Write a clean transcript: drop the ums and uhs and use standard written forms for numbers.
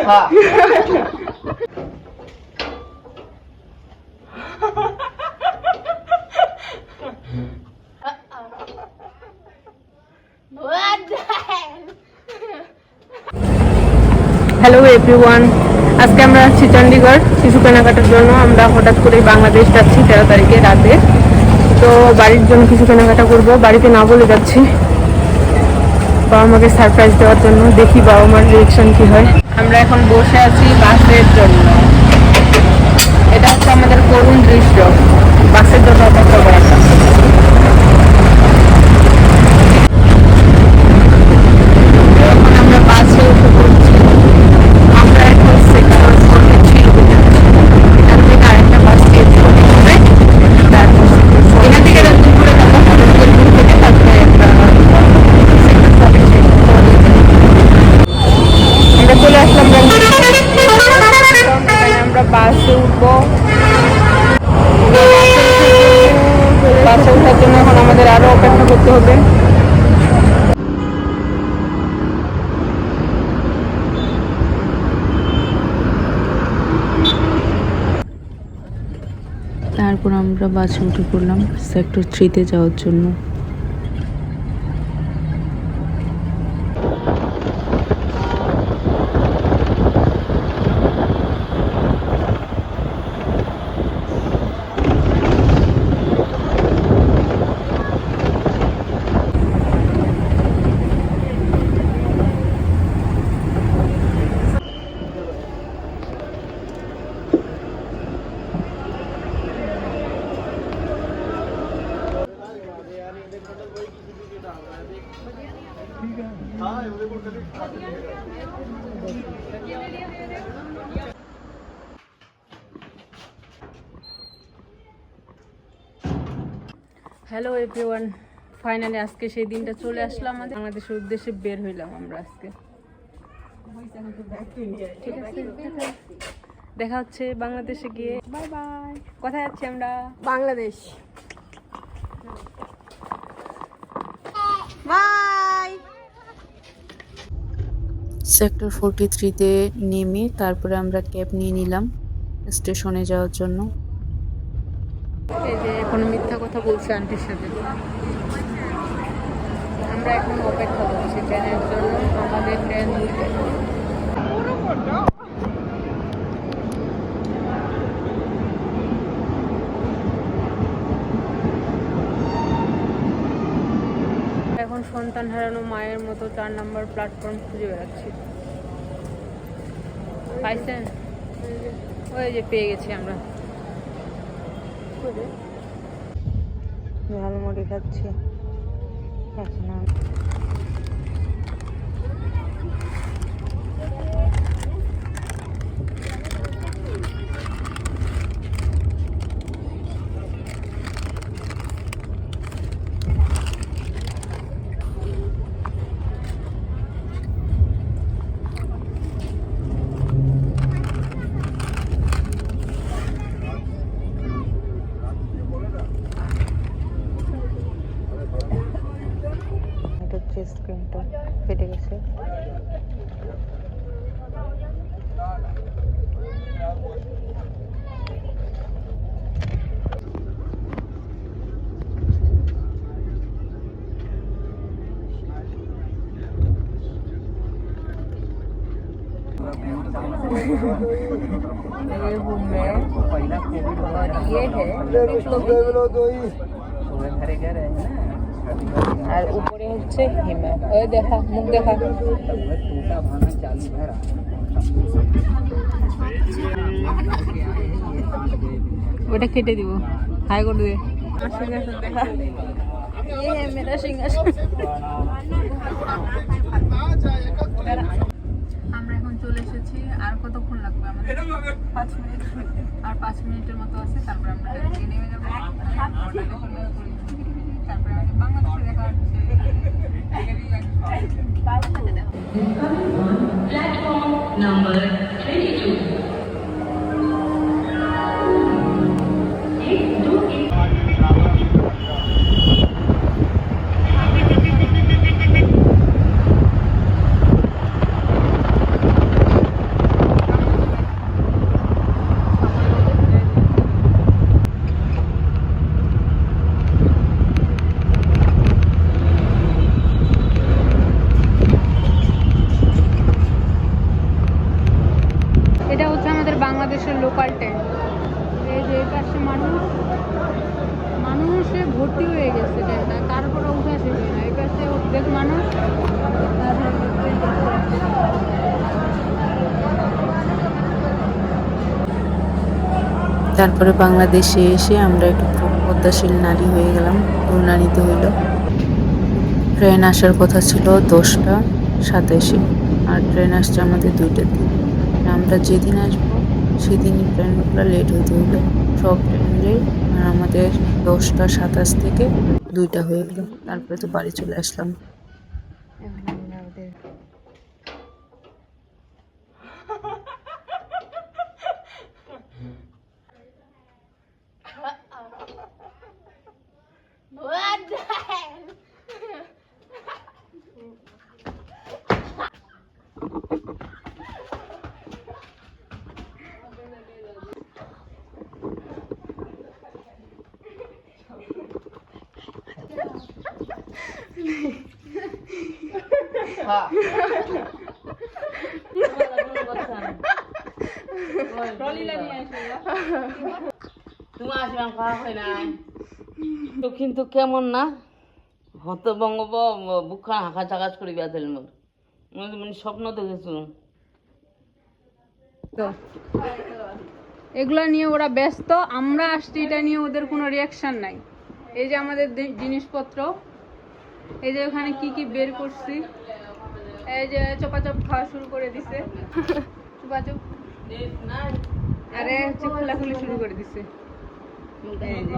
हाँ hello everyone, আজকে আমরা আসছি চণ্ডীগড় কিছু কেনাকাটার জন্য। আমরা হঠাৎ করে বাংলাদেশ যাচ্ছি 13 তারিখে রাতে। তো বাড়ির জন্য কিছু কেনাকাটা করব, বাড়িতে না বলে যাচ্ছি বাবা মাকে সারপ্রাইজ দেওয়ার জন্য। দেখি বাবা মার রিয়েকশন কি হয়। আমরা এখন বসে আছি বাসের জন্য। এটা হচ্ছে আমাদের করুণ দৃশ্য, বাসের জন্য অপেক্ষা করাটা। আমরা বাসে উঠে পড়ছি। আমরা এখন সেক্টর 43 এখান থেকে আরেকটা বাস চেঞ্জ করতে হবে। তারপর এখান থেকে রংপুরে যাবো, রংপুর থেকে তারপরে একটা সেক্টর 43 আমরা চলে আসলাম রংপুরে। আমরা বাসে উঠবো। বাসে ওঠার জন্য এখন আমাদের আরো অপেক্ষা করতে হবে। তারপর আমরা বাসে উঠে পড়লাম সেক্টর 3-তে যাওয়ার জন্য। হ্যালো এভরিওয়ান, ফাইনালি আজকে সেই দিনটা চলে আসলাম। আমাদের বাংলাদেশের উদ্দেশ্যে বের হইলাম আমরা আজকে। ঠিক আছে, দেখা হচ্ছে বাংলাদেশে গিয়ে। Bye bye. কোথায় যাচ্ছি আমরা? বাংলাদেশ। বাই। সেক্টর 43-তে নেমে তারপরে আমরা ক্যাব নিয়ে নিলাম স্টেশনে যাওয়ার জন্য। এই যে এখন মিথ্যা কথা বলছে আন্টির সাথে। আমরা এখন অপেক্ষা করছি ট্রেনের জন্য। আমাদের ট্রেন দুটো। এখন সন্তান হারানো মায়ের মতো 4 নম্বর প্ল্যাটফর্ম খুঁজে বেড়াচ্ছি। পাইছেন? ওই যে পেয়ে গেছি আমরা। ঝালমুড়ি খাচ্ছি এখন। স্ক্রিনটা ফেটে গেছে। ये रूम है और ये है আর উপরে হচ্ছে হিমা। ওই দেখা, মুখ দেখা। ওটা কেটে দিব, হাই করে দে। আমরা এখন চলে এসেছি। আর কতক্ষণ লাগবে আমাদের? 5 মিনিট। আর 5 মিনিটের মতো আছে, তারপরে আমরা নেমে যাবো। তারপরে বাংলাদেশে দেখা হচ্ছে। Platform number 22. তারপরে বাংলাদেশে এসে আমরা একটু পদ্মাশীল নারী হয়ে গেলাম, নিতে হইল। ট্রেন আসার কথা ছিল 10টা 27-এ, আর ট্রেন আসছে আমাদের 2টাতে। আমরা যেদিন আসবো সেদিনই ট্রেনগুলো লেট হইতে হইলো, সব ট্রেন লেট। আর আমাদের 10টা 27 থেকে 2টা হয়ে গেল, তারপরে তো বাড়ি চলে আসলাম। হ্যাঁ তোমার আসলাম খাওয়া হয় নাই তো, কিন্তু কেমন না হতভঙ্গ বুকখান হাঁকা চাকাচ করে বেঁধেল মোর মানে স্বপ্ন দেখেছ। তো এগুলো নিয়ে ওরা ব্যস্ত, আমরা আসছি এটা নিয়ে ওদের কোনো রিয়াকশন নাই। এই যে আমাদের জিনিসপত্র, এই যে ওখানে কি কি বের করছি, এই যে চপাচপ খাওয়া শুরু করে দিছে, চুপাচুপ, আরে হচ্ছে খোলাখুলি শুরু করে দিছে। এই যে